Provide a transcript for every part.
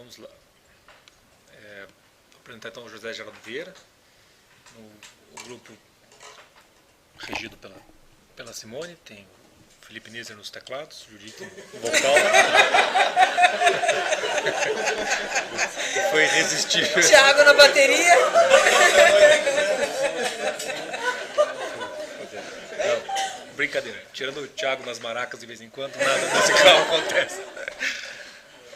Vamos lá. Vou apresentar então o José Geraldo Vieira, o grupo regido pela Simone, tem o Felipe Nizer nos teclados, o Judite no vocal. Foi irresistível. Thiago na bateria. Não, brincadeira. Tirando o Thiago nas maracas de vez em quando, nada musical acontece.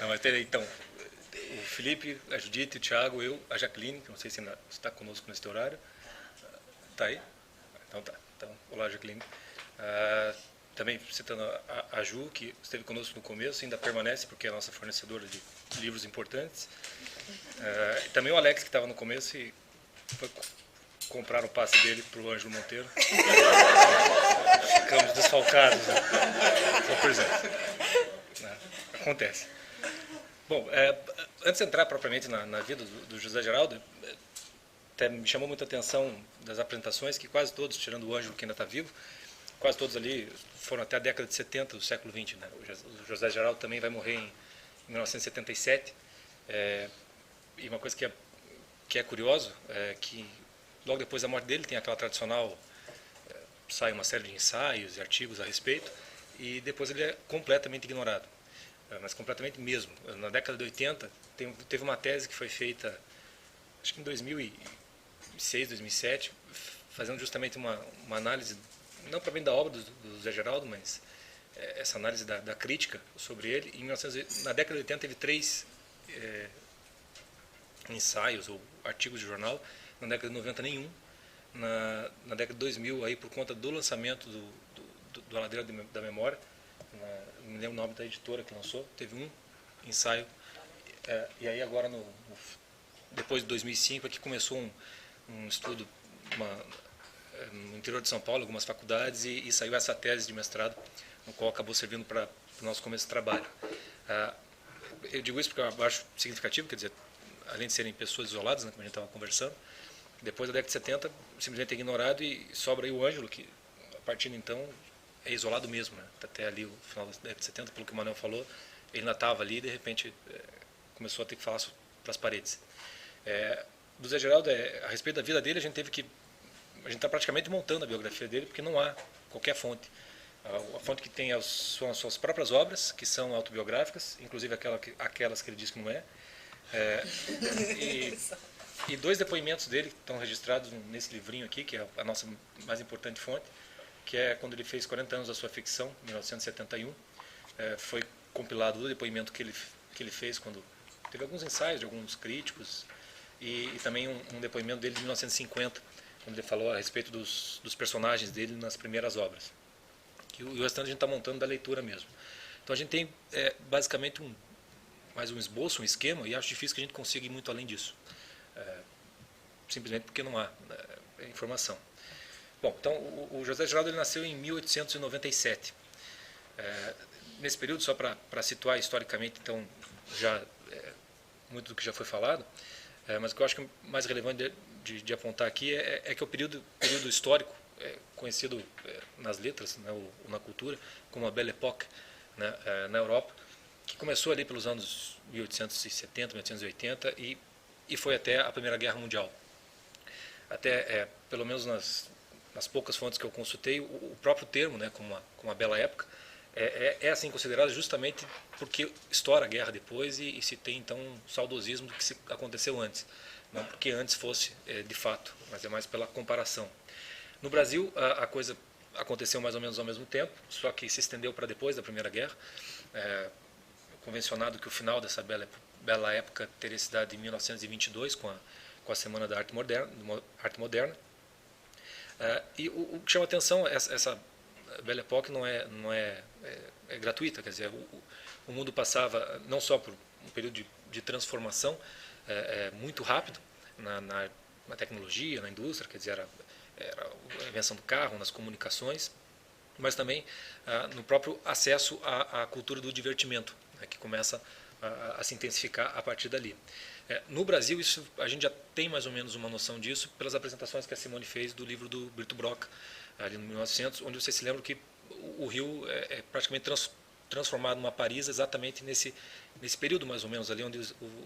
Não, mas tem então o Felipe, a Judite, o Thiago, eu, a Jaqueline, que não sei se ainda está conosco nesse horário. Está aí? Então tá. Então, olá, Jaqueline. Também citando a Ju, que esteve conosco no começo, ainda permanece, porque é a nossa fornecedora de livros importantes. E também o Alex, que estava no começo e foi comprar o passe dele para o Ângelo Monteiro. Ficamos desfalcados. Né? Então, por exemplo, acontece. Bom, antes de entrar propriamente na vida do José Geraldo, até me chamou muita atenção das apresentações, que quase todos, tirando o Ângelo, que ainda está vivo, quase todos ali foram até a década de 70 do século XX. Né? O José Geraldo também vai morrer em 1977. E uma coisa que é curioso é que logo depois da morte dele tem aquela tradicional, sai uma série de ensaios e artigos a respeito, e depois ele é completamente ignorado. Mas completamente mesmo. Na década de 80, teve uma tese que foi feita, acho que em 2006, 2007, fazendo justamente uma análise, não propriamente da obra do José Geraldo, mas essa análise da crítica sobre ele. Na década de 80 teve 3 ensaios ou artigos de jornal, na década de 90 nenhum, na década de 2000, aí, por conta do lançamento do A Ladeira da Memória, não me lembro o nome da editora que lançou, teve um ensaio, e aí agora, depois de 2005, é que começou um estudo no interior de São Paulo, algumas faculdades, e saiu essa tese de mestrado, no qual acabou servindo para o nosso começo de trabalho. Eu digo isso porque eu acho significativo, quer dizer, além de serem pessoas isoladas, né, como a gente estava conversando, depois da década de 70, simplesmente é ignorado, e sobra aí o Ângelo, que a partir de então é isolado mesmo, né? Até ali o final da década de 70, pelo que o Manuel falou, ele ainda estava ali e de repente começou a ter que falar para as paredes. Do Zé Geraldo, a respeito da vida dele, a gente está praticamente montando a biografia dele, porque não há qualquer fonte. A fonte que tem são as suas próprias obras, que são autobiográficas, inclusive aquelas que ele diz que não é. E 2 depoimentos dele que estão registrados nesse livrinho aqui, que é a nossa mais importante fonte, que é quando ele fez 40 anos da sua ficção, em 1971. Foi compilado o depoimento que ele fez quando teve alguns ensaios de alguns críticos, e também um depoimento dele de 1950, quando ele falou a respeito dos personagens dele nas primeiras obras. E o restante a gente está montando da leitura mesmo. Então a gente tem basicamente mais um esboço, um esquema, e acho difícil que a gente consiga ir muito além disso. Simplesmente porque não há informação. Bom, então o José Geraldo ele nasceu em 1897. Nesse período, só para situar historicamente, então, já muito do que já foi falado, mas o que eu acho que é mais relevante de apontar aqui é que o período histórico, conhecido nas letras, né, ou na cultura, como a Belle Époque, né, na Europa, que começou ali pelos anos 1870, 1880 e foi até a Primeira Guerra Mundial. Até, pelo menos nas poucas fontes que eu consultei, o próprio termo, né, como uma bela época, é assim considerado justamente porque estoura a guerra depois e se tem então um saudosismo do que aconteceu antes. Não porque antes fosse de fato, mas é mais pela comparação. No Brasil, a coisa aconteceu mais ou menos ao mesmo tempo, só que se estendeu para depois da Primeira Guerra. Convencionado que o final dessa bela época teria se dado em 1922, com a Semana da Arte Moderna. E o que chama atenção, essa Belle Époque não é gratuita, quer dizer, o mundo passava não só por um período de transformação muito rápido na tecnologia, na indústria, quer dizer, era a invenção do carro, nas comunicações, mas também no próprio acesso à cultura do divertimento, né, que começa a se intensificar a partir dali. No Brasil, a gente já tem mais ou menos uma noção disso pelas apresentações que a Simone fez do livro do Brito Broca, ali em 1900, onde você se lembra que o Rio é praticamente transformado numa Paris exatamente nesse período mais ou menos ali onde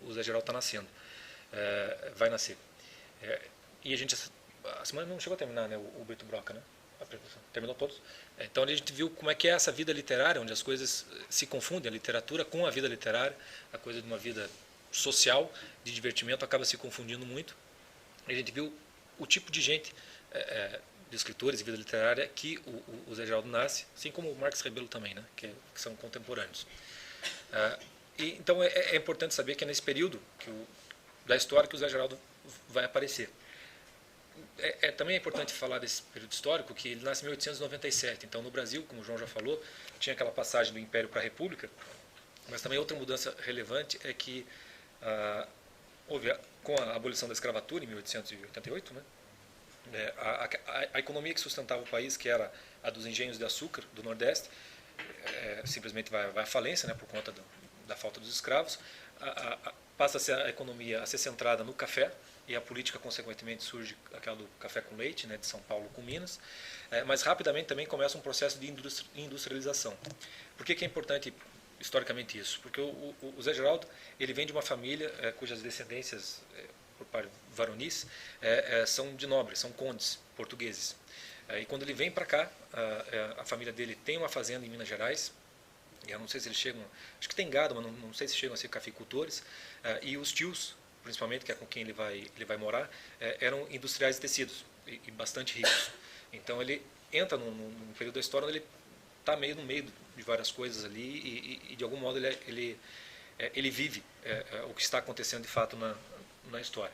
o Zé Geraldo está nascendo, vai nascer. E a gente, a semana não chegou a terminar, né, o Brito Broca, né? A apresentação. Terminou todos? Então a gente viu como é que é essa vida literária, onde as coisas se confundem, a literatura com a vida literária, a coisa de uma vida social, de divertimento, acaba se confundindo muito. A gente viu o tipo de gente, de escritores de vida literária, que o Zé Geraldo nasce, assim como o Marques Rebelo também, né, que são contemporâneos. Então é importante saber que é nesse período da história que o Zé Geraldo vai aparecer. Também é importante falar desse período histórico, que ele nasce em 1897. Então, no Brasil, como o João já falou, tinha aquela passagem do Império para a República, mas também outra mudança relevante é que houve, com a abolição da escravatura, em 1888, né, a economia que sustentava o país, que era a dos engenhos de açúcar do Nordeste, simplesmente vai à falência, né, por conta da falta dos escravos. Passa a economia a ser centrada no café, e a política, consequentemente, surge aquela do café com leite, né, de São Paulo com Minas, mas rapidamente também começa um processo de industrialização. Por que é importante historicamente isso? Porque o Zé Geraldo ele vem de uma família cujas descendências, por parte varonis, são de nobres, são condes portugueses. E quando ele vem para cá, a família dele tem uma fazenda em Minas Gerais. Eu não sei se eles chegam, acho que tem gado, mas não sei se chegam a ser cafeicultores. E os tios, principalmente, que é com quem ele vai morar, eram industriais de tecidos e bastante ricos. Então ele entra num período da história onde ele está meio no meio de várias coisas ali e de algum modo ele vive o que está acontecendo de fato na história.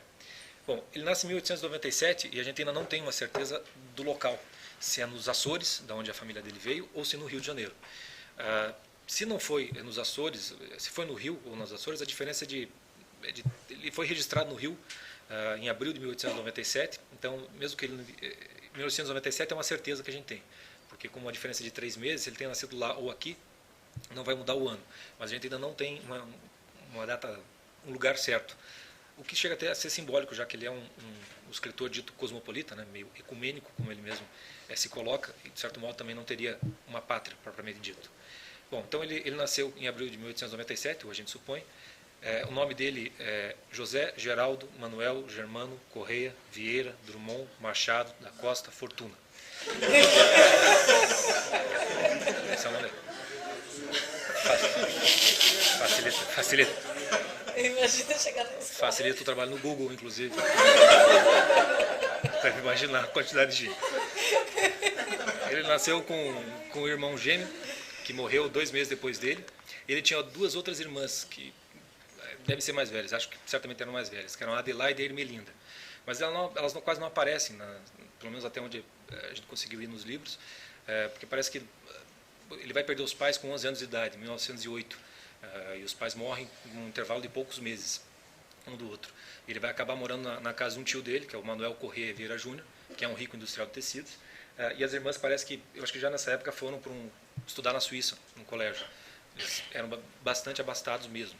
Bom, ele nasce em 1897 e a gente ainda não tem uma certeza do local, se é nos Açores, da onde a família dele veio, ou se no Rio de Janeiro. Se não foi nos Açores, se foi no Rio ou nos Açores, a diferença ele foi registrado no Rio em abril de 1897, então mesmo que ele 1897 é uma certeza que a gente tem, porque com uma diferença de 3 meses, se ele tem nascido lá ou aqui, não vai mudar o ano, mas a gente ainda não tem uma data, um lugar certo, o que chega até a ser simbólico, já que ele é um escritor dito cosmopolita, né, meio ecumênico, como ele mesmo se coloca, e de certo modo também não teria uma pátria propriamente dito. Bom, então ele nasceu em abril de 1897, a gente supõe. O nome dele é José Geraldo Manuel Germano Correia Vieira Drummond Machado da Costa Fortuna. Esse é o nome dele. Facilita. Imagina chegar na escola. Facilita o trabalho no Google, inclusive. Deve imaginar a quantidade de gente. Ele nasceu com um irmão gêmeo, que morreu 2 meses depois dele. Ele tinha 2 outras irmãs, que devem ser mais velhas, acho que certamente eram mais velhas, que eram a Adelaide e a Ermelinda. Mas elas quase não aparecem, pelo menos até onde a gente conseguiu ir nos livros, porque parece que ele vai perder os pais com 11 anos de idade, em 1908, e os pais morrem num intervalo de poucos meses, um do outro. Ele vai acabar morando na casa de um tio dele, que é o Manuel Corrêa Vieira Júnior, que é um rico industrial de tecidos, e as irmãs parece que, eu acho que já nessa época foram para estudar na Suíça, num colégio. Eles eram bastante abastados mesmo.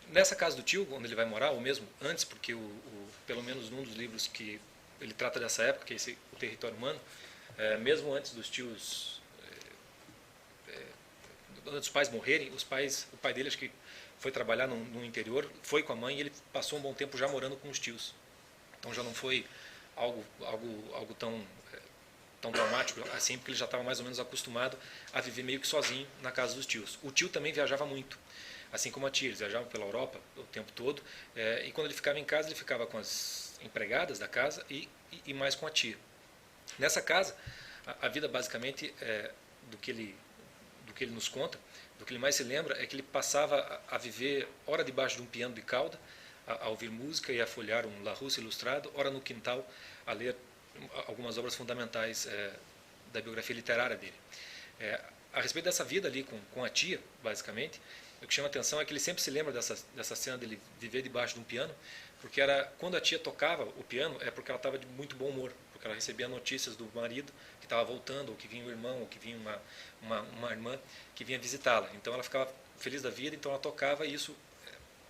Nessa casa do tio, onde ele vai morar, ou mesmo antes, porque pelo menos num dos livros que ele trata dessa época, que é o Território Humano, mesmo antes dos tios, antes dos pais morrerem, o pai dele acho que foi trabalhar no interior, foi com a mãe e ele passou um bom tempo já morando com os tios. Então já não foi algo tão traumático assim, porque ele já estava mais ou menos acostumado a viver meio que sozinho na casa dos tios. O tio também viajava muito, assim como a tia, eles viajavam pela Europa o tempo todo, e quando ele ficava em casa, ele ficava com as empregadas da casa e mais com a tia. Nessa casa, a vida basicamente, do que ele nos conta, do que ele mais se lembra, é que ele passava a viver ora debaixo de um piano de cauda, a ouvir música e a folhear um Larousse ilustrado, ora no quintal a ler algumas obras fundamentais da biografia literária dele. A respeito dessa vida ali com a tia, basicamente, o que chama a atenção é que ele sempre se lembra dessa cena dele viver debaixo de um piano, porque quando a tia tocava o piano, porque ela estava de muito bom humor, porque ela recebia notícias do marido que estava voltando, ou que vinha um irmão, ou que vinha uma irmã que vinha visitá-la. Então ela ficava feliz da vida, então ela tocava e isso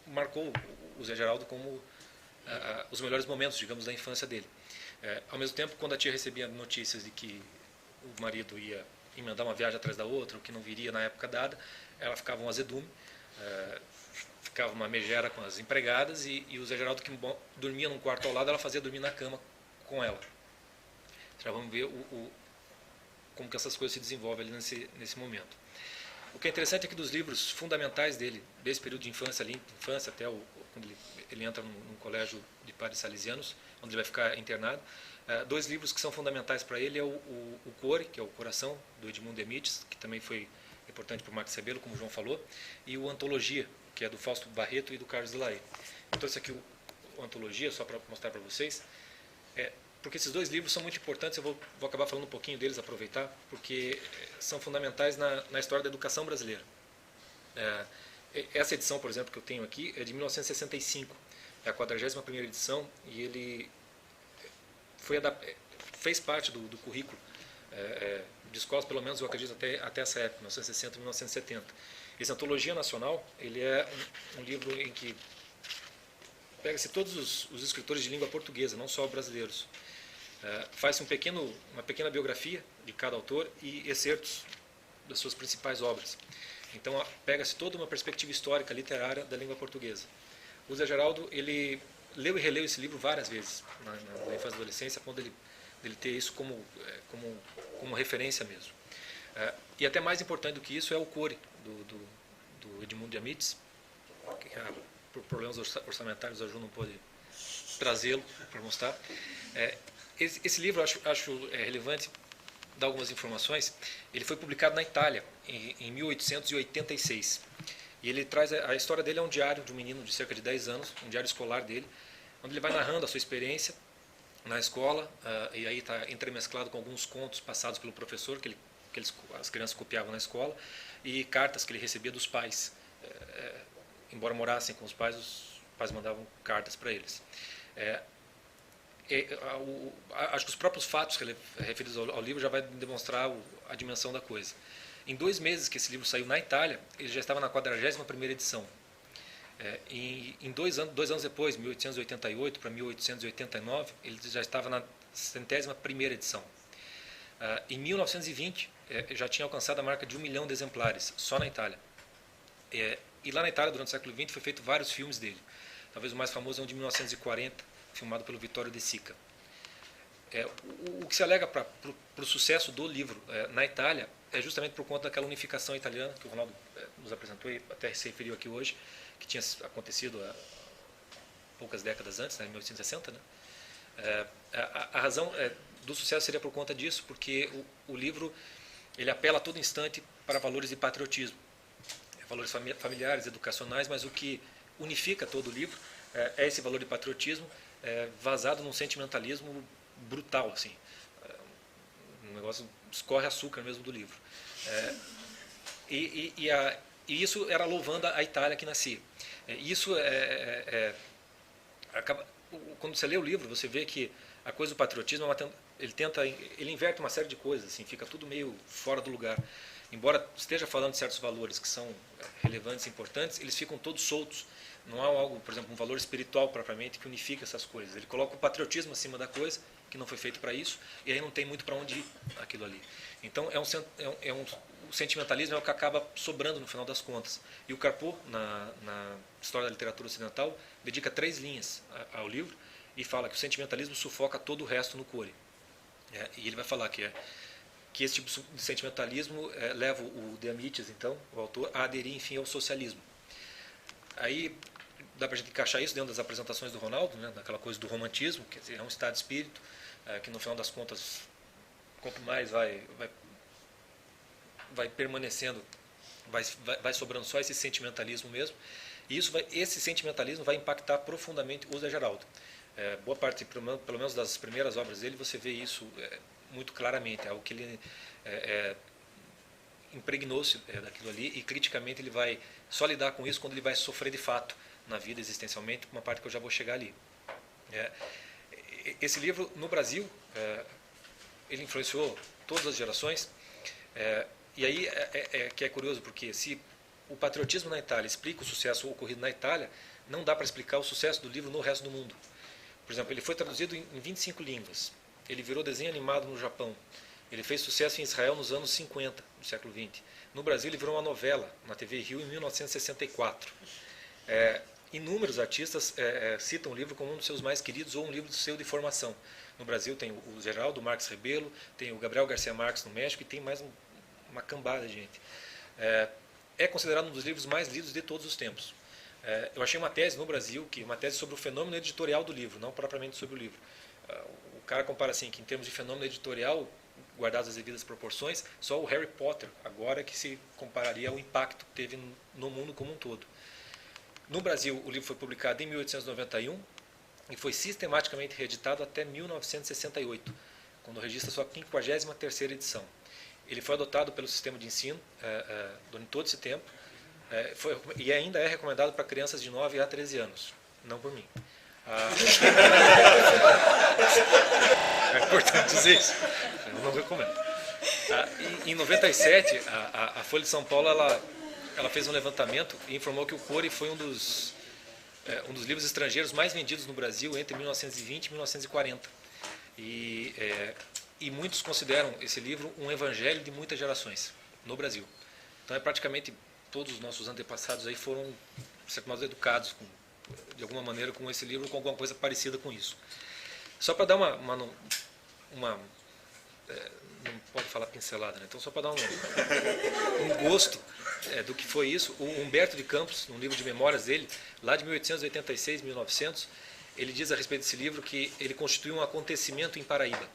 marcou o Zé Geraldo como os melhores momentos, digamos, da infância dele. Ao mesmo tempo, quando a tia recebia notícias de que o marido ia emendar uma viagem atrás da outra, o que não viria na época dada, ela ficava um azedume, ficava uma megera com as empregadas, e o Zé Geraldo, que dormia num quarto ao lado, ela fazia dormir na cama com ela. Já vamos ver como que essas coisas se desenvolvem ali nesse momento. O que é interessante é que dos livros fundamentais dele, desse período de infância, até quando ele entra num colégio de padres salesianos, onde ele vai ficar internado, dois livros que são fundamentais para ele é o Core, que é o Coração, do Edmundo Emites, que também foi importante para o Marcos Rebelo, como o João falou, e o Antologia, que é do Fausto Barreto e do Carlos Delahaye. Eu trouxe aqui o Antologia, só para mostrar para vocês, porque esses dois livros são muito importantes. Eu vou acabar falando um pouquinho deles, aproveitar, porque são fundamentais na história da educação brasileira. Essa edição, por exemplo, que eu tenho aqui, é de 1965, é a 41ª edição, e ele fez parte do currículo de escolas, pelo menos eu acredito até essa época, 1960 e 1970. Essa Antologia Nacional, ele é um livro em que pega-se todos os escritores de língua portuguesa, não só brasileiros. Faz-se uma pequena biografia de cada autor e excertos das suas principais obras. Então, pega-se toda uma perspectiva histórica, literária da língua portuguesa. O Zé Geraldo, ele leu e releu esse livro várias vezes, na infância e adolescência, a ponto dele ter isso como referência mesmo. E até mais importante do que isso é o Core, do Edmundo de Amites, que por problemas orçamentários a Ju não pôde trazê-lo para mostrar. Esse livro eu acho relevante dar algumas informações. Ele foi publicado na Itália em 1886. E ele traz a história dele, é um diário de um menino de cerca de 10 anos, um diário escolar dele, onde ele vai narrando a sua experiência na escola, e aí está entremesclado com alguns contos passados pelo professor, que as crianças copiavam na escola, e cartas que ele recebia dos pais. Embora morassem com os pais mandavam cartas para eles. Acho que os próprios fatos referidos ao livro já vai demonstrar a dimensão da coisa. Em 2 meses que esse livro saiu na Itália, ele já estava na 41ª edição. Em 2 anos depois, 1888 para 1889, ele já estava na 101ª edição. Em 1920, já tinha alcançado a marca de 1 milhão de exemplares, só na Itália. E lá na Itália, durante o século XX, foi feito vários filmes dele. Talvez o mais famoso é um de 1940, filmado pelo Vittorio De Sica. O que se alega para o sucesso do livro na Itália é justamente por conta daquela unificação italiana que o Ronaldo nos apresentou e até se referiu aqui hoje, que tinha acontecido há poucas décadas antes, em 1860. Né? A razão do sucesso seria por conta disso, porque o livro ele apela a todo instante para valores de patriotismo, valores familiares, educacionais, mas o que unifica todo o livro é esse valor de patriotismo vazado num sentimentalismo brutal, assim. Um negócio escorre açúcar mesmo do livro. E isso era louvando a Itália que nascia. Isso quando você lê o livro, você vê que a coisa do patriotismo ele inverte uma série de coisas, assim, fica tudo meio fora do lugar. Embora esteja falando de certos valores que são relevantes e importantes, eles ficam todos soltos. Não há algo, por exemplo, um valor espiritual propriamente que unifica essas coisas. Ele coloca o patriotismo acima da coisa, que não foi feito para isso, e aí não tem muito para onde ir aquilo ali. Então, o sentimentalismo é o que acaba sobrando no final das contas. E o Carpo, na História da Literatura Ocidental, dedica 3 linhas ao livro e fala que o sentimentalismo sufoca todo o resto no Core. E ele vai falar que esse tipo de sentimentalismo leva o De Amicis, então, o autor, a aderir, enfim, ao socialismo. Aí dá para a gente encaixar isso dentro das apresentações do Ronaldo, né, daquela coisa do romantismo, quer dizer, é um estado de espírito que no final das contas, quanto mais vai permanecendo, vai sobrando só esse sentimentalismo mesmo, e esse sentimentalismo vai impactar profundamente o Zé Geraldo. Boa parte, pelo menos das primeiras obras dele, você vê isso muito claramente, é algo que ele impregnou-se daquilo ali, e criticamente ele vai só lidar com isso quando ele vai sofrer de fato na vida existencialmente, uma parte que eu já vou chegar ali. Esse livro, no Brasil, ele influenciou todas as gerações, e aí que é curioso, porque se o patriotismo na Itália explica o sucesso ocorrido na Itália, não dá para explicar o sucesso do livro no resto do mundo. Por exemplo, ele foi traduzido em 25 línguas, ele virou desenho animado no Japão, Ele fez sucesso em Israel nos anos 50 do século XX. No Brasil, ele virou uma novela na TV Rio em 1964. Inúmeros artistas citam o livro como um dos seus mais queridos ou um livro seu de formação. No Brasil tem o Geraldo Marques Rebelo, tem o Gabriel Garcia Marques no México e tem mais uma cambada de gente. É considerado um dos livros mais lidos de todos os tempos. Eu achei uma tese no Brasil, uma tese sobre o fenômeno editorial do livro, não propriamente sobre o livro. O cara compara assim, que em termos de fenômeno editorial, guardadas as devidas proporções, só o Harry Potter agora que se compararia ao impacto que teve no mundo como um todo. No Brasil, o livro foi publicado em 1891 e foi sistematicamente reeditado até 1968, quando registra sua 53ª edição. Ele foi adotado pelo sistema de ensino durante todo esse tempo e ainda é recomendado para crianças de 9 a 13 anos, não por mim. É importante dizer isso. Eu não recomendo. Em 97, a Folha de São Paulo ela fez um levantamento e informou que o Core foi um dos livros estrangeiros mais vendidos no Brasil entre 1920 e 1940. E muitos consideram esse livro um evangelho de muitas gerações no Brasil. Então, praticamente todos os nossos antepassados aí foram, de certo modo, educados de alguma maneira com esse livro, com alguma coisa parecida com isso. Só para dar não pode falar pincelada, né? Então só para dar um gosto do que foi isso, o Humberto de Campos, num livro de memórias dele, lá de 1886, 1900, ele diz a respeito desse livro que ele constitui um acontecimento em Paraíba.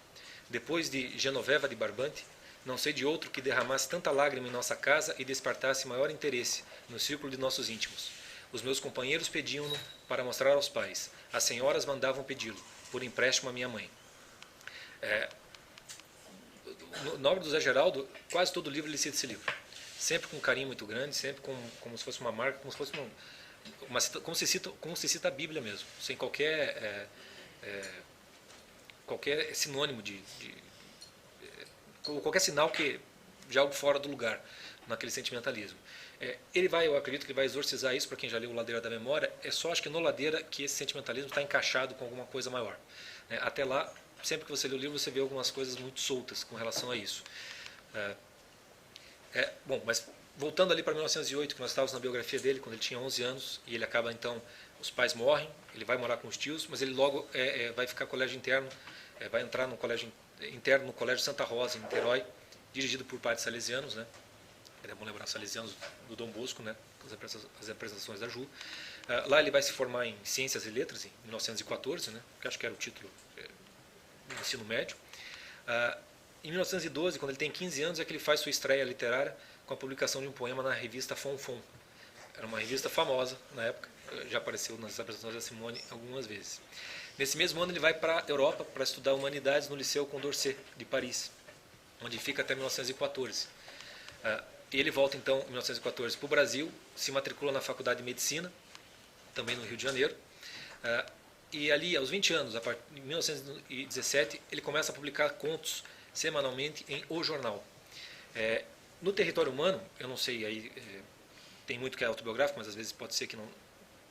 Depois de Genoveva de Barbante, não sei de outro que derramasse tanta lágrima em nossa casa e despertasse maior interesse no círculo de nossos íntimos. Os meus companheiros pediam-no para mostrar aos pais. As senhoras mandavam pedi-lo, por empréstimo à minha mãe. Na obra do Zé Geraldo, quase todo livro ele cita esse livro. Sempre com um carinho muito grande, sempre como se fosse uma marca, como se fosse como se cita a Bíblia mesmo, sem qualquer sinônimo qualquer sinal de algo fora do lugar, naquele sentimentalismo. Eu acredito que ele vai exorcizar isso para quem já leu o Ladeira da Memória. Acho que no Ladeira que esse sentimentalismo está encaixado com alguma coisa maior. Até lá, sempre que você lê o livro, você vê algumas coisas muito soltas com relação a isso. Bom, mas voltando ali para 1908, que nós estávamos na biografia dele, quando ele tinha 11 anos, e ele acaba então, os pais morrem, ele vai morar com os tios, mas ele logo vai ficar colégio interno, vai entrar no colégio interno no Colégio Santa Rosa, em Niterói, dirigido por padres salesianos, né? É bom lembrar salesianos do Dom Bosco, né? As apresentações da Ju. Lá ele vai se formar em Ciências e Letras, em 1914, né? Que acho que era o título do ensino médio. Em 1912, quando ele tem 15 anos, é que ele faz sua estreia literária com a publicação de um poema na revista Fonfon. Era uma revista famosa na época, já apareceu nas apresentações da Simone algumas vezes. Nesse mesmo ano ele vai para a Europa para estudar Humanidades no Liceu Condorcet, de Paris, onde fica até 1914. E ele volta então em 1914 para o Brasil, se matricula na Faculdade de Medicina, também no Rio de Janeiro. E ali, aos 20 anos, em 1917, ele começa a publicar contos semanalmente em O Jornal. No Território Humano, eu não sei, aí tem muito que é autobiográfico, mas às vezes pode ser que não,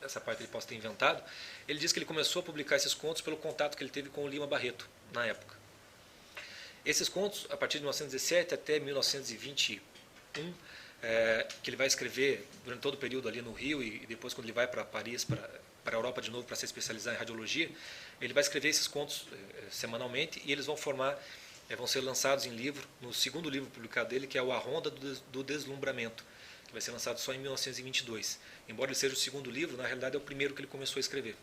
essa parte ele possa ter inventado. Ele diz que ele começou a publicar esses contos pelo contato que ele teve com o Lima Barreto, na época. Esses contos, a partir de 1917 até 1921, que ele vai escrever durante todo o período ali no Rio e depois quando ele vai para Paris, para a Europa de novo para se especializar em radiologia, ele vai escrever esses contos semanalmente e eles vão ser lançados em livro, no segundo livro publicado dele, que é o A Ronda do Deslumbramento, que vai ser lançado só em 1922. Embora ele seja o segundo livro, na realidade é o primeiro que ele começou a escrever.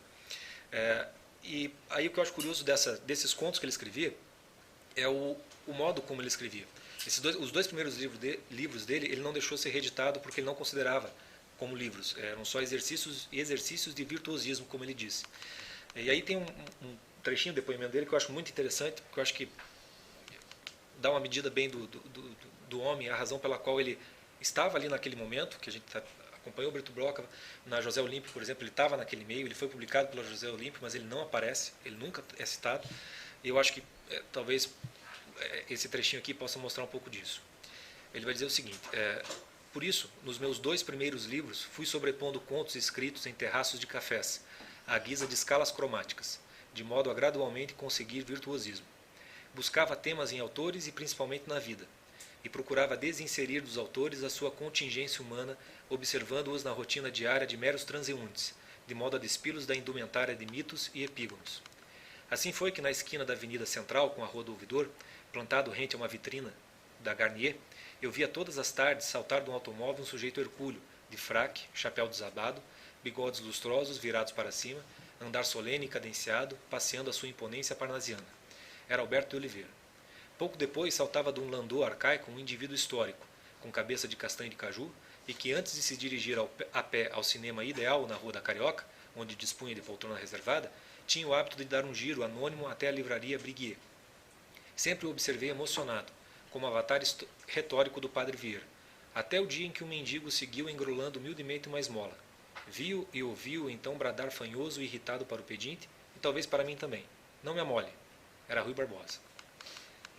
E aí o que eu acho curioso desses contos que ele escrevia é o modo como ele escrevia. Os dois primeiros livros dele, ele não deixou ser reeditado porque ele não considerava como livros. Eram só exercícios de virtuosismo, como ele disse. E aí tem um trechinho do depoimento dele que eu acho muito interessante, que eu acho que dá uma medida bem do homem, a razão pela qual ele estava ali naquele momento, que a gente acompanhou o Brito Broca na José Olímpio, por exemplo, ele estava naquele meio, ele foi publicado pela José Olímpio, mas ele não aparece, ele nunca é citado. E eu acho que talvez esse trechinho aqui possa mostrar um pouco disso. Ele vai dizer o seguinte: por isso, nos meus 2 primeiros livros, fui sobrepondo contos escritos em terraços de cafés, à guisa de escalas cromáticas, de modo a gradualmente conseguir virtuosismo. Buscava temas em autores e principalmente na vida, e procurava desinserir dos autores a sua contingência humana, observando-os na rotina diária de meros transeuntes, de modo a despi-los da indumentária de mitos e epígonos. Assim foi que na esquina da Avenida Central, com a Rua do Ouvidor, plantado rente a uma vitrina da Garnier, eu via todas as tardes saltar de um automóvel um sujeito hercúleo, de fraque, chapéu desabado, bigodes lustrosos virados para cima, andar solene e cadenciado, passeando a sua imponência parnasiana. Era Alberto de Oliveira. Pouco depois saltava de um landau arcaico um indivíduo histórico, com cabeça de castanho de caju, e que antes de se dirigir a pé ao cinema Ideal na Rua da Carioca, onde dispunha de poltrona reservada, tinha o hábito de dar um giro anônimo até a livraria Briguier. Sempre o observei emocionado, como avatar retórico do padre Vieira, até o dia em que um mendigo seguiu engrolando humildemente uma esmola. Vi-o e ouvi-o então bradar fanhoso e irritado para o pedinte, e talvez para mim também. Não me amole. Era Rui Barbosa.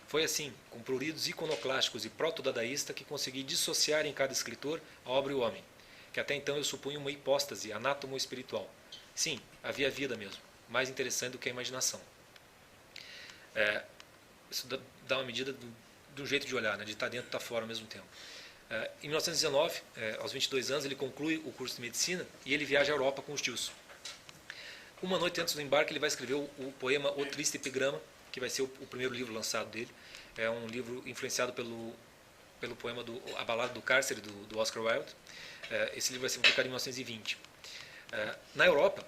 Foi assim, com pruridos iconoclásticos e proto-dadaísta, que consegui dissociar em cada escritor a obra e o homem, que até então eu supunha uma hipóstase anátomo-espiritual. Sim, havia vida mesmo, mais interessante do que a imaginação. Isso dá uma medida do jeito de olhar, né? De estar dentro e estar fora ao mesmo tempo. Em 1919, aos 22 anos, ele conclui o curso de medicina e ele viaja à Europa com os tios. Uma noite antes do embarque, ele vai escrever o poema O Triste Epigrama, que vai ser o primeiro livro lançado dele. É um livro influenciado pelo poema A Balada do Cárcere, do Oscar Wilde. Esse livro vai ser publicado em 1920. Na Europa,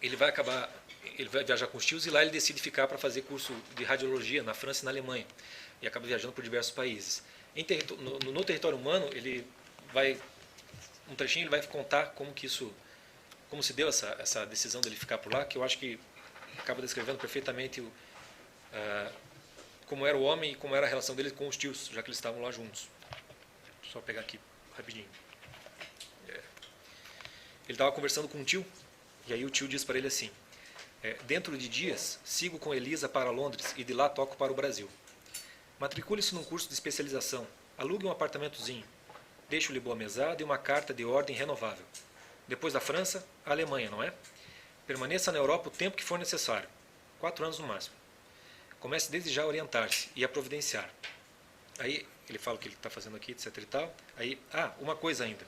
ele vai viajar com os tios e lá ele decide ficar para fazer curso de radiologia na França e na Alemanha. E acaba viajando por diversos países. No território humano, um trechinho ele vai contar como se deu essa decisão dele ficar por lá, que eu acho que acaba descrevendo perfeitamente como era o homem e como era a relação dele com os tios, já que eles estavam lá juntos. Deixa eu só pegar aqui rapidinho. Ele estava conversando com um tio, e aí o tio diz para ele assim: dentro de dias, sigo com Elisa para Londres e de lá toco para o Brasil. Matricule-se num curso de especialização, alugue um apartamentozinho, deixe-lhe boa mesada e uma carta de ordem renovável. Depois da França, a Alemanha, não é? Permaneça na Europa o tempo que for necessário, 4 anos no máximo. Comece desde já a orientar-se e a providenciar. Aí ele fala o que ele está fazendo aqui, etc e tal. Aí, uma coisa ainda.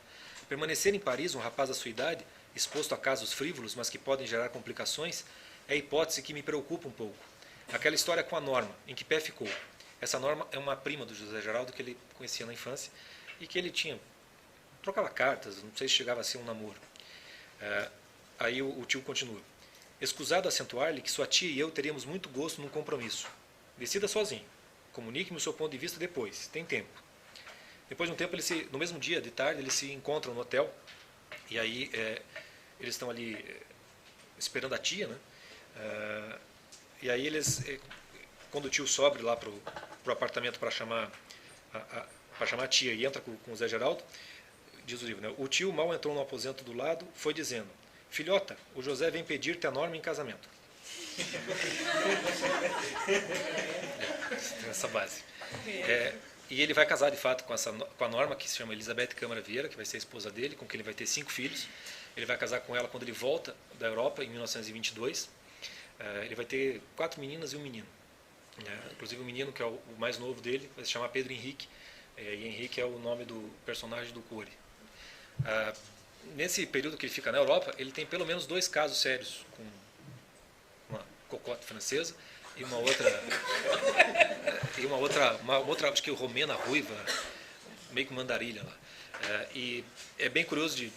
Permanecer em Paris, um rapaz da sua idade, exposto a casos frívolos, mas que podem gerar complicações, é a hipótese que me preocupa um pouco. Aquela história com a Norma, em que pé ficou? Essa Norma é uma prima do José Geraldo que ele conhecia na infância e que ele trocava cartas, não sei se chegava a ser um namoro. Aí o tio continua. Escusado acentuar-lhe que sua tia e eu teríamos muito gosto num compromisso. Decida sozinho. Comunique-me o seu ponto de vista depois. Tem tempo. Depois de um tempo, no mesmo dia, de tarde, eles se encontram no hotel. E aí eles estão ali esperando a tia, né? E aí quando o tio sobe lá para o apartamento para chamar a tia e entra com o Zé Geraldo, diz o livro, né? O tio mal entrou no aposento do lado, foi dizendo: filhota, o José vem pedir-te a Norma em casamento. Tem essa base. E ele vai casar, de fato, com a Norma, que se chama Elizabeth Câmara Vieira, que vai ser a esposa dele, com quem ele vai ter 5 filhos. Ele vai casar com ela quando ele volta da Europa, em 1922. Ele vai ter 4 meninas e um menino. Inclusive o menino, que é o mais novo dele, vai se chamar Pedro Henrique. E Henrique é o nome do personagem do Cury. Nesse período que ele fica na Europa, ele tem pelo menos 2 casos sérios com uma cocote francesa e uma outra, acho que romena ruiva, meio que mandarilha lá. E é bem curioso de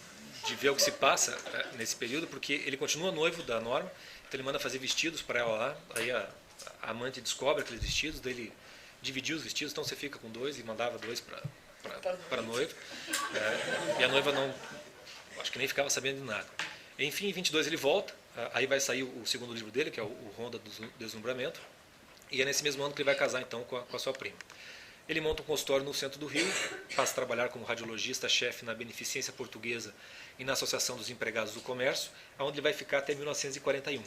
ver o que se passa nesse período, porque ele continua noivo da Norma, então ele manda fazer vestidos para ela lá, aí a amante descobre aqueles vestidos, daí ele dividiu os vestidos, então você fica com 2 e mandava 2 para a noiva. E a noiva não, acho que nem ficava sabendo de nada. Enfim, em 22 ele volta, aí vai sair o segundo livro dele, que é o Ronda do Deslumbramento, e é nesse mesmo ano que ele vai casar então com a sua prima. Ele monta um consultório no centro do Rio, passa a trabalhar como radiologista-chefe na Beneficência Portuguesa e na Associação dos Empregados do Comércio, onde ele vai ficar até 1941.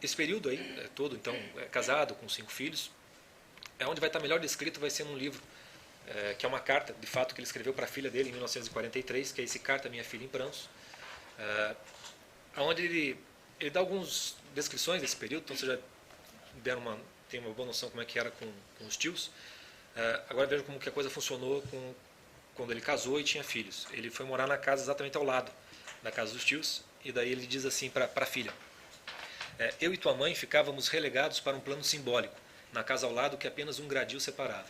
Esse período aí, todo, então, casado, com 5 filhos, onde vai estar melhor descrito vai ser num livro, que é uma carta, de fato, que ele escreveu para a filha dele em 1943, que é esse Carta Minha Filha em Prantos, onde ele dá algumas descrições desse período, então vocês já tem uma boa noção como é que era com os tios. Agora veja como que a coisa funcionou quando ele casou e tinha filhos. Ele foi morar na casa exatamente ao lado da casa dos tios, e daí ele diz assim para a filha: eu e tua mãe ficávamos relegados para um plano simbólico, na casa ao lado que apenas um gradil separava.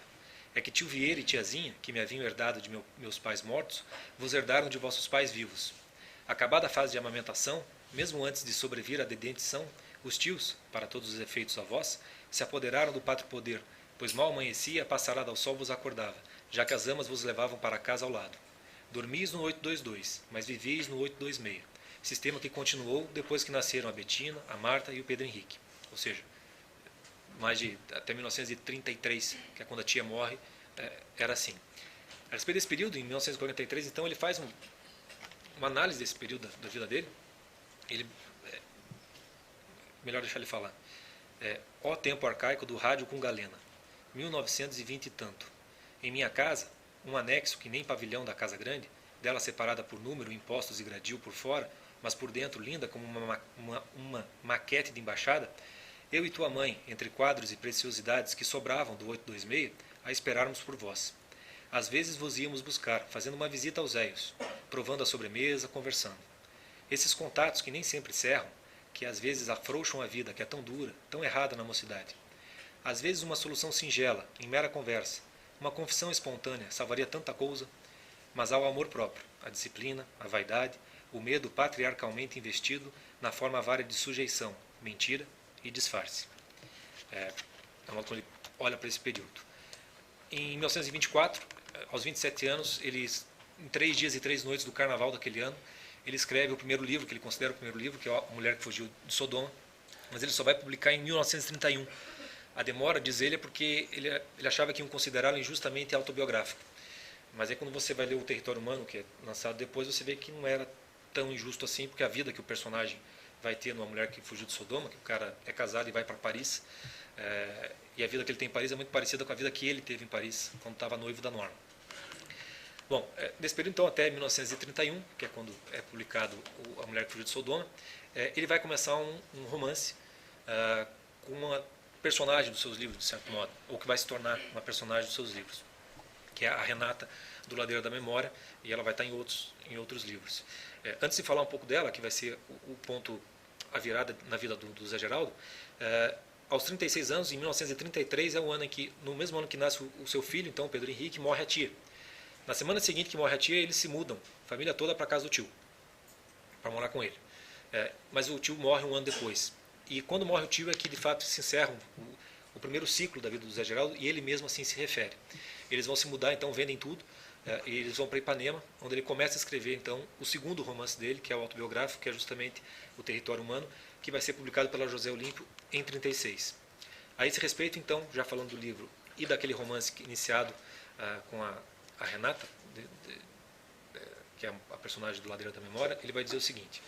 É que tio Vieira e tiazinha, que me haviam herdado de meus pais mortos, vos herdaram de vossos pais vivos. Acabada a fase de amamentação, mesmo antes de sobrevir à dedentição, os tios, para todos os efeitos avós, se apoderaram do pátrio poder, pois mal amanhecia, a passarada ao sol vos acordava, já que as amas vos levavam para a casa ao lado. Dormis no 822, mas vivíeis no 826, sistema que continuou depois que nasceram a Betina, a Marta e o Pedro Henrique. Ou seja, até 1933, que é quando a tia morre, era assim. A respeito desse período, em 1943, então, ele faz uma análise desse período da vida dele. Melhor deixar ele falar. Ó tempo arcaico do rádio com galena, 1920 e tanto. Em minha casa, um anexo que nem pavilhão da casa grande, dela separada por número, impostos e gradil por fora, mas por dentro linda como uma maquete de embaixada, eu e tua mãe, entre quadros e preciosidades que sobravam do 826, a esperarmos por vós. Às vezes vos íamos buscar, fazendo uma visita aos eios, provando a sobremesa, conversando. Esses contatos que nem sempre cerram, que às vezes afrouxam a vida, que é tão dura, tão errada na mocidade. Às vezes uma solução singela, em mera conversa, uma confissão espontânea salvaria tanta coisa, mas há o amor próprio, a disciplina, a vaidade, o medo patriarcalmente investido na forma vária de sujeição, mentira e disfarce. Quando ele olha para esse período. Em 1924, aos 27 anos, em 3 dias e 3 noites do carnaval daquele ano, ele escreve o primeiro livro, que ele considera o primeiro livro, que é A Mulher que Fugiu de Sodoma, mas ele só vai publicar em 1931. A demora, diz ele, é porque ele achava que iam considerá-lo injustamente autobiográfico. Mas aí quando você vai ler O Território Humano, que é lançado depois, você vê que não era tão injusto assim, porque a vida que o personagem vai ter numa mulher que fugiu de Sodoma, que o cara é casado e vai para Paris, e a vida que ele tem em Paris é muito parecida com a vida que ele teve em Paris, quando estava noivo da Norma. Bom, nesse período então até 1931, que é quando é publicado A Mulher que Fugiu de Sodoma, ele vai começar um romance com uma personagem dos seus livros, de certo modo, ou que vai se tornar uma personagem dos seus livros, que é a Renata do Ladeira da Memória, e ela vai estar em outros livros. Antes de falar um pouco dela, que vai ser o ponto, a virada na vida do Zé Geraldo, aos 36 anos, em 1933, é o ano em que, no mesmo ano que nasce o seu filho, então, Pedro Henrique, morre a tia. Na semana seguinte que morre a tia, eles se mudam, a família toda, para a casa do tio, para morar com ele. Mas o tio morre um ano depois. E quando morre o tio é que, de fato, se encerra o primeiro ciclo da vida do Zé Geraldo, e ele mesmo assim se refere. Eles vão se mudar, então, vendem tudo, e eles vão para Ipanema, onde ele começa a escrever, então, o segundo romance dele, que é o autobiográfico, que é justamente O Território Humano, que vai ser publicado pela José Olímpio em 1936. A esse respeito, então, já falando do livro e daquele romance iniciado com a Renata, que é a personagem do Ladeira da Memória, ele vai dizer o seguinte: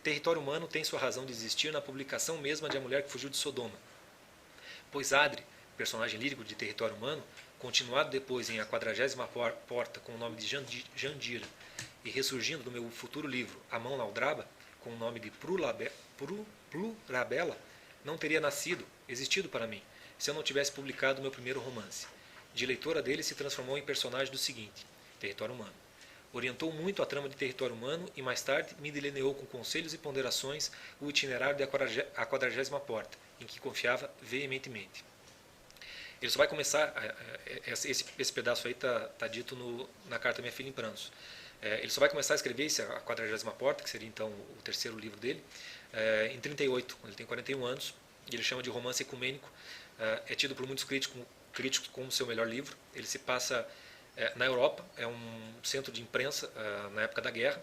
Território Humano tem sua razão de existir na publicação mesma de A Mulher que Fugiu de Sodoma. Pois Adre, personagem lírico de Território Humano, continuado depois em A 40ª Porta com o nome de Jandira, e ressurgindo no meu futuro livro A Mão na Aldraba, com o nome de Plurabella, não teria existido para mim, se eu não tivesse publicado o meu primeiro romance. De leitora dele se transformou em personagem do seguinte: Território Humano. Orientou muito a trama de Território Humano e mais tarde me delineou com conselhos e ponderações o itinerário de A 40ª Porta, em que confiava veementemente. Ele só vai começar, esse pedaço aí está dito na Carta Minha Filha em Prantos. Ele só vai começar a escrever A 40ª Porta, que seria então o terceiro livro dele, em 1938, quando ele tem 41 anos, e ele chama de romance ecumênico. É tido por muitos críticos como seu melhor livro. Ele se passa na Europa, é um centro de imprensa na época da guerra.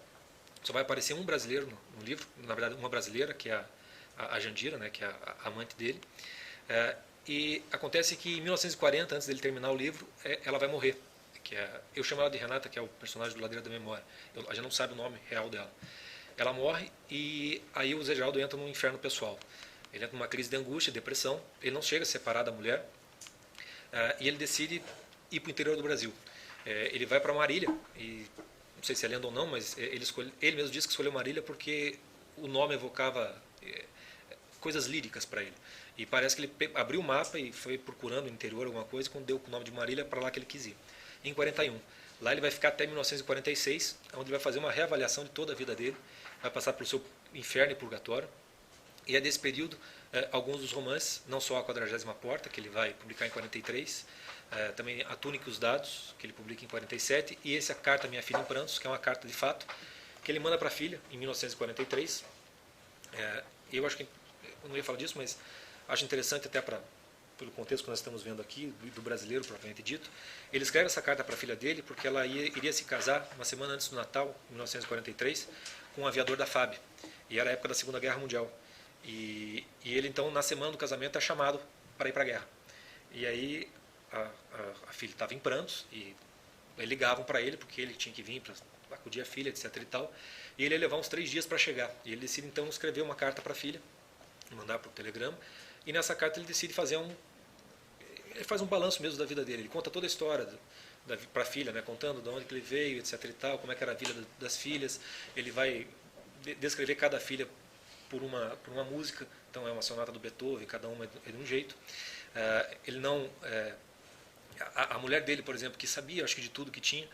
Só vai aparecer um brasileiro no livro, na verdade uma brasileira, que é a Jandira, né, que é a amante dele. E acontece que em 1940, antes dele terminar o livro, ela vai morrer. Eu chamo ela de Renata, que é o personagem do Ladeira da Memória. A gente não sabe o nome real dela. Ela morre e aí o Zé Geraldo entra num inferno pessoal. Ele entra numa crise de angústia, depressão. Ele não chega a separar da mulher. E ele decide ir para o interior do Brasil. Ele vai para Marília, e não sei se é lenda ou não, mas ele mesmo disse que escolheu Marília porque o nome evocava coisas líricas para ele. E parece que ele abriu o mapa e foi procurando no interior alguma coisa, quando deu o nome de Marília, para lá que ele quis ir. Em 41. Lá ele vai ficar até 1946, onde ele vai fazer uma reavaliação de toda a vida dele, vai passar pelo seu inferno e purgatório. E é desse período alguns dos romances, não só a 40ª Porta, que ele vai publicar em 43, também A Túnica e os Dados, que ele publica em 47, e esse A Carta à Minha Filha em Prantos, que é uma carta de fato, que ele manda para a filha em 1943. Eu acho que, eu não ia falar disso, mas acho interessante até pelo contexto que nós estamos vendo aqui, do brasileiro propriamente dito. Ele escreve essa carta para a filha dele porque ela iria se casar uma semana antes do Natal, em 1943, com um aviador da FAB. E era a época da Segunda Guerra Mundial. E ele, então, na semana do casamento, é chamado para ir para a guerra. E aí a filha estava em prantos e ligavam para ele porque ele tinha que vir para acudir a filha, etc. e tal. E ele ia levar uns 3 dias para chegar. E ele decide, então, escrever uma carta para a filha, mandar por telegrama. E nessa carta ele decide fazer ele faz um balanço mesmo da vida dele. Ele conta toda a história para a filha, né, contando de onde que ele veio, etc. e tal, como é que era a vida das filhas. Ele vai descrever cada filha por uma música. Então é uma sonata do Beethoven, cada uma é de um jeito. Ele não a mulher dele, por exemplo, que sabia, acho que de tudo que tinha,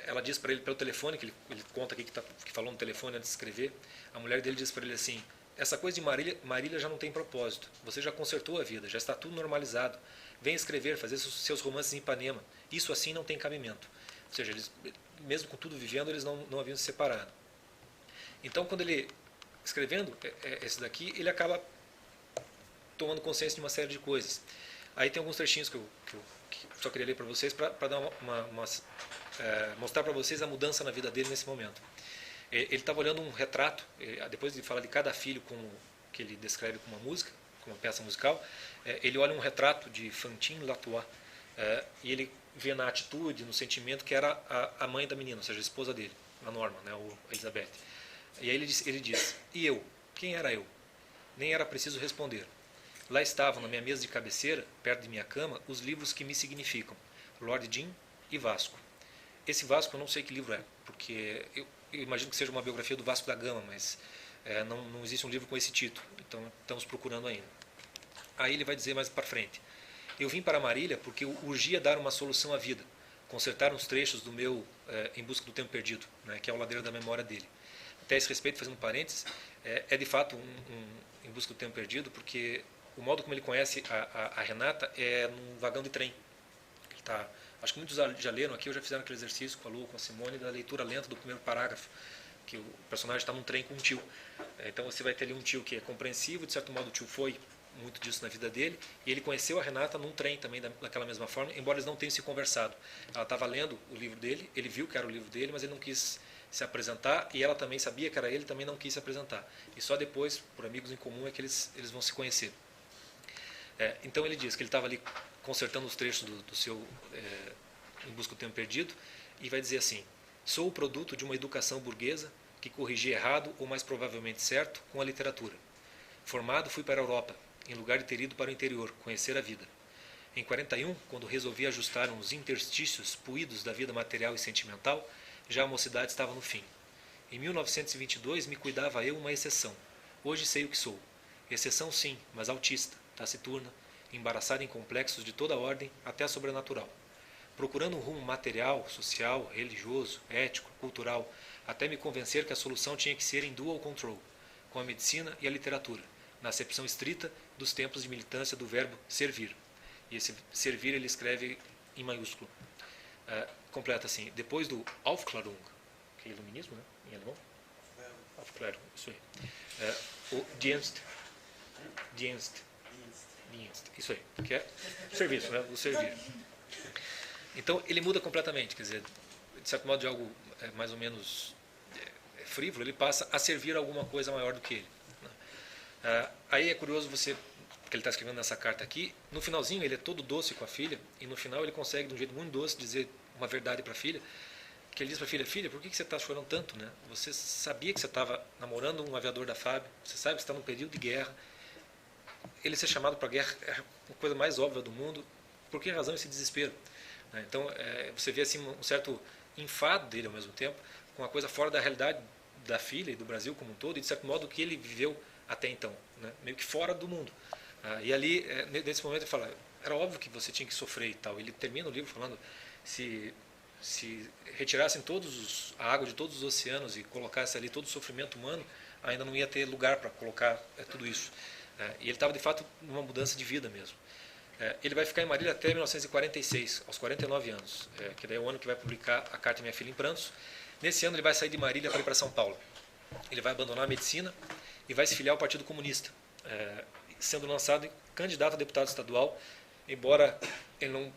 ela diz para ele pelo telefone, que ele conta aqui que falou no telefone antes de escrever. A mulher dele diz para ele assim: essa coisa de Marília já não tem propósito. Você já consertou a vida, já está tudo normalizado. Vem escrever, fazer seus romances em Ipanema. Isso assim não tem cabimento. Ou seja, eles, mesmo com tudo vivendo, eles não haviam se separado. Então, quando ele, escrevendo esse daqui, ele acaba tomando consciência de uma série de coisas. Aí tem alguns trechinhos que eu só queria ler para vocês, para dar mostrar para vocês a mudança na vida dele nesse momento. Ele estava olhando um retrato, depois de falar de cada filho que ele descreve como uma música, como uma peça musical, ele olha um retrato de Fantine Latois, e ele vê na atitude, no sentimento, que era a mãe da menina, ou seja, a esposa dele, a Norma, né, ou Elizabeth. E aí ele diz: e eu? Quem era eu? Nem era preciso responder. Lá estavam, na minha mesa de cabeceira, perto de minha cama, os livros que me significam, Lord Jim e Vasco. Esse Vasco eu não sei que livro é, porque eu imagino que seja uma biografia do Vasco da Gama, mas não existe um livro com esse título, então estamos procurando ainda. Aí ele vai dizer mais para frente: eu vim para Marília porque urgia dar uma solução à vida, consertar uns trechos do meu Em Busca do Tempo Perdido, né, que é o Ladeira da Memória dele. Até a esse respeito, fazendo parênteses, é de fato Em Busca do Tempo Perdido, porque o modo como ele conhece a Renata é num vagão de trem. Ele tá, acho que muitos já leram aqui, ou já fizeram aquele exercício com a Lu, com a Simone, da leitura lenta do primeiro parágrafo, que o personagem está num trem com um tio. Então você vai ter ali um tio que é compreensivo, de certo modo o tio foi muito disso na vida dele, e ele conheceu a Renata num trem também daquela mesma forma, embora eles não tenham se conversado. Ela estava lendo o livro dele, ele viu que era o livro dele, mas ele não quis se apresentar, e ela também sabia que era ele, também não quis se apresentar. E só depois, por amigos em comum, é que eles vão se conhecer. Então ele diz que ele estava ali consertando os trechos do seu Em Busca do Tempo Perdido, e vai dizer assim: sou o produto de uma educação burguesa que corrigi errado, ou mais provavelmente certo, com a literatura. Formado, fui para a Europa, em lugar de ter ido para o interior, conhecer a vida. Em 41, quando resolvi ajustar uns interstícios puídos da vida material e sentimental, já a mocidade estava no fim. Em 1922 me cuidava eu uma exceção. Hoje sei o que sou. Exceção sim, mas autista, taciturna, embaraçada em complexos de toda ordem, até sobrenatural. Procurando um rumo material, social, religioso, ético, cultural, até me convencer que a solução tinha que ser em dual control, com a medicina e a literatura, na acepção estrita dos tempos de militância do verbo servir. E esse servir ele escreve em maiúsculo. Completa assim: depois do Aufklärung, que é iluminismo, né, em alemão? Aufklärung, isso aí. O Dienst, isso aí, que é serviço, né, o servir. Então ele muda completamente, quer dizer, de certo modo de algo mais ou menos frívolo, ele passa a servir alguma coisa maior do que ele. Aí é curioso porque ele está escrevendo nessa carta aqui, no finalzinho ele é todo doce com a filha, e no final ele consegue, de um jeito muito doce, dizer uma verdade para a filha, que ele diz para a filha: filha, por que você está chorando tanto, né? Você sabia que você estava namorando um aviador da FAB, você sabe que você está num período de guerra, ele ser chamado para a guerra é a coisa mais óbvia do mundo, por que razão esse desespero? Então você vê assim um certo enfado dele ao mesmo tempo, com uma coisa fora da realidade da filha e do Brasil como um todo, e de certo modo o que ele viveu até então, né? Meio que fora do mundo. E ali, nesse momento, ele fala, era óbvio que você tinha que sofrer e tal. Ele termina o livro falando, se retirassem a água de todos os oceanos e colocasse ali todo o sofrimento humano, ainda não ia ter lugar para colocar tudo isso. E ele estava, de fato, numa mudança de vida mesmo. Ele vai ficar em Marília até 1946, aos 49 anos, que daí é o ano que vai publicar A Carta à Minha Filha em Prantos. Nesse ano ele vai sair de Marília para ir para São Paulo. Ele vai abandonar a medicina e vai se filiar ao Partido Comunista, sendo lançado candidato a deputado estadual, embora ele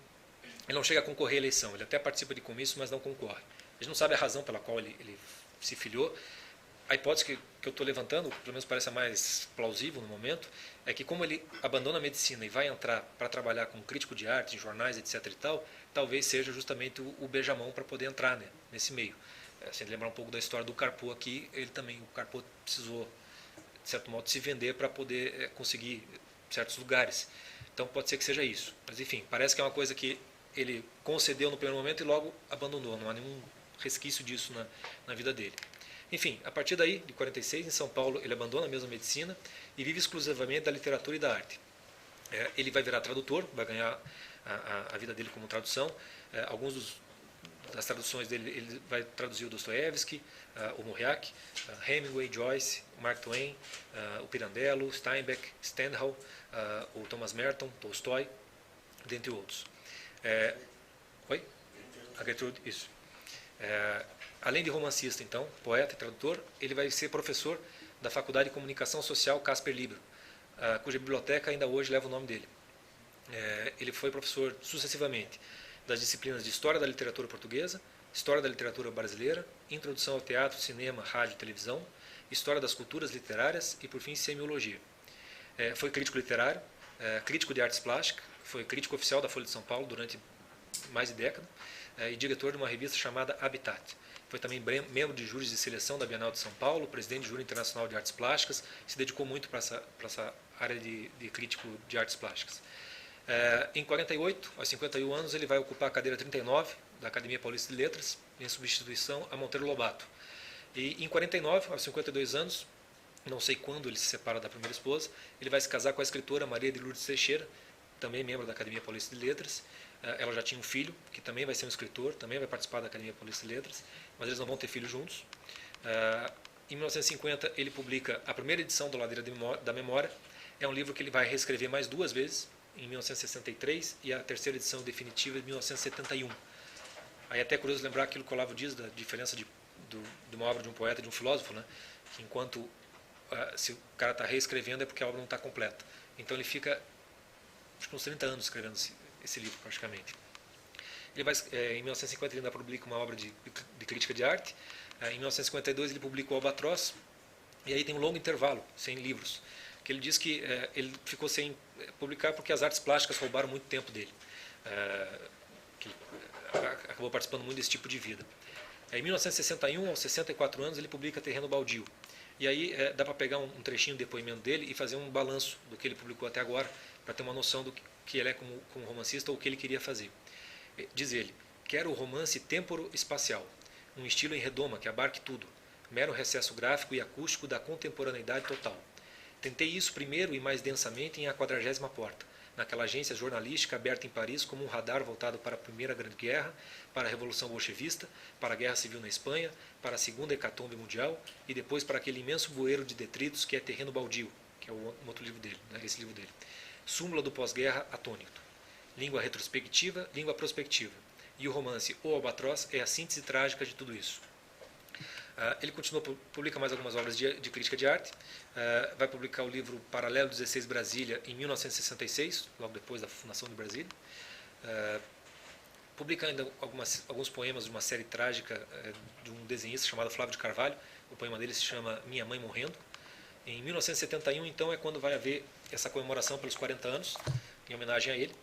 não chegue a concorrer à eleição. Ele até participa de comícios, mas não concorre. A gente não sabe a razão pela qual ele se filiou. A hipótese que eu estou levantando, pelo menos parece a mais plausível no momento, é que como ele abandona a medicina e vai entrar para trabalhar como crítico de arte, em jornais, etc. e tal, talvez seja justamente o beijamão para poder entrar, né, nesse meio. Se lembrar um pouco da história do Carpo aqui, o Carpo precisou, de certo modo, se vender para poder conseguir certos lugares. Então pode ser que seja isso. Mas enfim, parece que é uma coisa que ele concedeu no primeiro momento e logo abandonou. Não há nenhum resquício disso na vida dele. Enfim, a partir daí, de 46, em São Paulo, ele abandona mesmo a medicina e vive exclusivamente da literatura e da arte. Ele vai virar tradutor, vai ganhar a vida dele como tradução. Alguns das traduções dele, ele vai traduzir o Dostoiévski, o Moriarty, Hemingway, Joyce, Mark Twain, o Pirandello, Steinbeck, Stendhal, o Thomas Merton, Tolstói, dentre outros. Oi? A Gertrude, isso. Além de romancista, então, poeta e tradutor, ele vai ser professor da Faculdade de Comunicação Social Casper Libero, cuja biblioteca ainda hoje leva o nome dele. Ele foi professor sucessivamente das disciplinas de História da Literatura Portuguesa, História da Literatura Brasileira, Introdução ao Teatro, Cinema, Rádio e Televisão, História das Culturas Literárias e, por fim, Semiologia. Foi crítico literário, crítico de artes plásticas, foi crítico oficial da Folha de São Paulo durante mais de década e diretor de uma revista chamada Habitat. Foi também membro de júris de seleção da Bienal de São Paulo, presidente de júri internacional de artes plásticas, se dedicou muito para essa área de crítico de artes plásticas. Em 48, aos 51 anos, ele vai ocupar a cadeira 39 da Academia Paulista de Letras, em substituição a Monteiro Lobato. E em 49, aos 52 anos, não sei quando ele se separa da primeira esposa, ele vai se casar com a escritora Maria de Lourdes Teixeira, também membro da Academia Paulista de Letras. Ela já tinha um filho, que também vai ser um escritor, também vai participar da Academia Paulista de Letras, mas eles não vão ter filhos juntos. Em 1950, ele publica a primeira edição do Ladeira da Memória. É um livro que ele vai reescrever mais duas vezes, em 1963, e a terceira edição definitiva em 1971. Aí é até curioso lembrar aquilo que o Olavo diz, da diferença de uma obra de um poeta e de um filósofo, né? Que enquanto se o cara está reescrevendo é porque a obra não está completa. Então ele fica, acho que uns 30 anos escrevendo esse livro, praticamente. Ele vai, em 1950 ele ainda publica uma obra de crítica de arte. Em 1952 ele publica o Albatroz, e aí tem um longo intervalo, sem livros, que ele diz que ele ficou sem publicar porque as artes plásticas roubaram muito tempo dele, que acabou participando muito desse tipo de vida. Em 1961, aos 64 anos, ele publica Terreno Baldio. E aí dá para pegar um trechinho do depoimento dele e fazer um balanço do que ele publicou até agora, para ter uma noção do que ele é como romancista ou o que ele queria fazer. Diz ele: quero o romance temporo-espacial, um estilo em redoma que abarque tudo, mero recesso gráfico e acústico da contemporaneidade total. Tentei isso primeiro e mais densamente em A 40ª Porta, naquela agência jornalística aberta em Paris como um radar voltado para a Primeira Grande Guerra, para a Revolução Bolchevista, para a Guerra Civil na Espanha, para a Segunda Hecatombe Mundial e depois para aquele imenso bueiro de detritos que é Terreno Baldio, que é um outro livro dele, né, esse livro dele. Súmula do pós-guerra atônito. Língua retrospectiva, língua prospectiva. E o romance O Albatroz é a síntese trágica de tudo isso. Ele continua, publica mais algumas obras de crítica de arte. Vai publicar o livro Paralelo 16 Brasília em 1966, logo depois da fundação de Brasília. Publica ainda alguns poemas de uma série trágica de um desenhista chamado Flávio de Carvalho. O poema dele se chama Minha Mãe Morrendo. Em 1971, então, é quando vai haver essa comemoração pelos 40 anos, em homenagem a ele,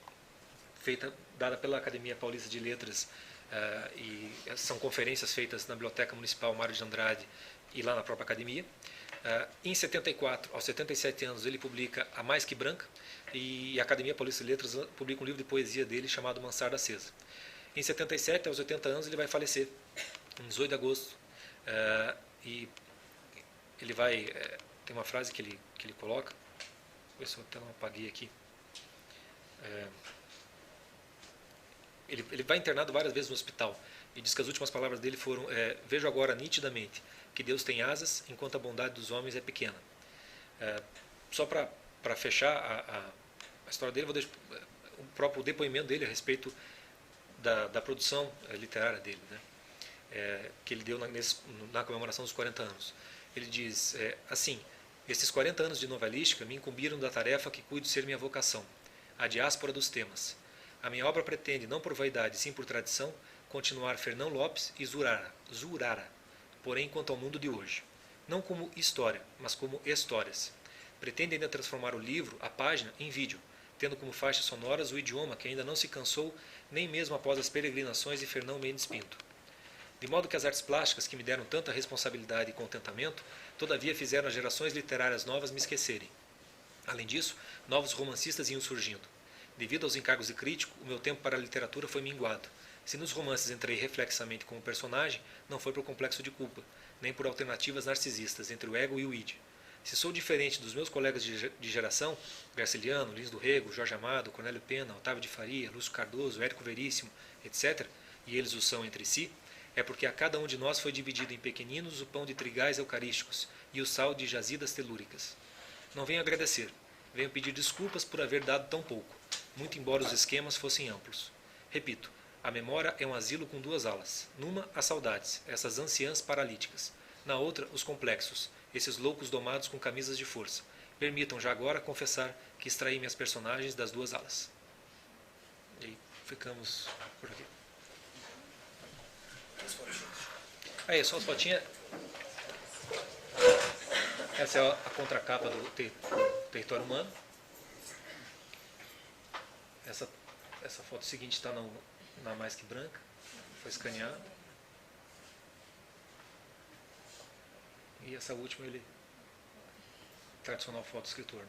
dada pela Academia Paulista de Letras, e são conferências feitas na Biblioteca Municipal Mário de Andrade e lá na própria Academia. Em 74, aos 77 anos, ele publica A Mais Que Branca, e a Academia Paulista de Letras publica um livro de poesia dele chamado Mansarda Acesa. Em 77, aos 80 anos, ele vai falecer, em 18 de agosto, e ele vai tem uma frase que ele coloca, vou ver se eu até não apaguei aqui. Ele vai internado várias vezes no hospital e diz que as últimas palavras dele foram: vejo agora nitidamente que Deus tem asas enquanto a bondade dos homens é pequena. Só para fechar a história dele, vou deixar o próprio depoimento dele a respeito da produção literária dele, né? Que ele deu na comemoração dos 40 anos. Ele diz assim: esses 40 anos de novelística me incumbiram da tarefa que cuido ser minha vocação, a diáspora dos temas. A minha obra pretende, não por vaidade, sim por tradição, continuar Fernão Lopes e Zurara, porém quanto ao mundo de hoje. Não como história, mas como histórias. Pretende ainda transformar o livro, a página, em vídeo, tendo como faixas sonoras o idioma que ainda não se cansou, nem mesmo após as peregrinações de Fernão Mendes Pinto. De modo que as artes plásticas que me deram tanta responsabilidade e contentamento, todavia fizeram as gerações literárias novas me esquecerem. Além disso, novos romancistas iam surgindo. Devido aos encargos de crítico, o meu tempo para a literatura foi minguado. Se nos romances entrei reflexamente como personagem, não foi por complexo de culpa, nem por alternativas narcisistas entre o ego e o id. Se sou diferente dos meus colegas de geração, Graciliano, Lins do Rego, Jorge Amado, Cornélio Pena, Otávio de Faria, Lúcio Cardoso, Érico Veríssimo, etc., e eles o são entre si, é porque a cada um de nós foi dividido em pequeninos o pão de trigais eucarísticos e o sal de jazidas telúricas. Não venho agradecer, venho pedir desculpas por haver dado tão pouco, muito embora os esquemas fossem amplos. Repito, a memória é um asilo com duas alas. Numa, as saudades, essas anciãs paralíticas. Na outra, os complexos, esses loucos domados com camisas de força. Permitam já agora confessar que extraí minhas personagens das duas alas. E aí ficamos por aqui. Aí, só as fotinhas. Essa é a contracapa do Território Humano. Essa foto seguinte está na Mais Que Branca. Foi escaneada. E essa última, tradicional foto do escritor, né?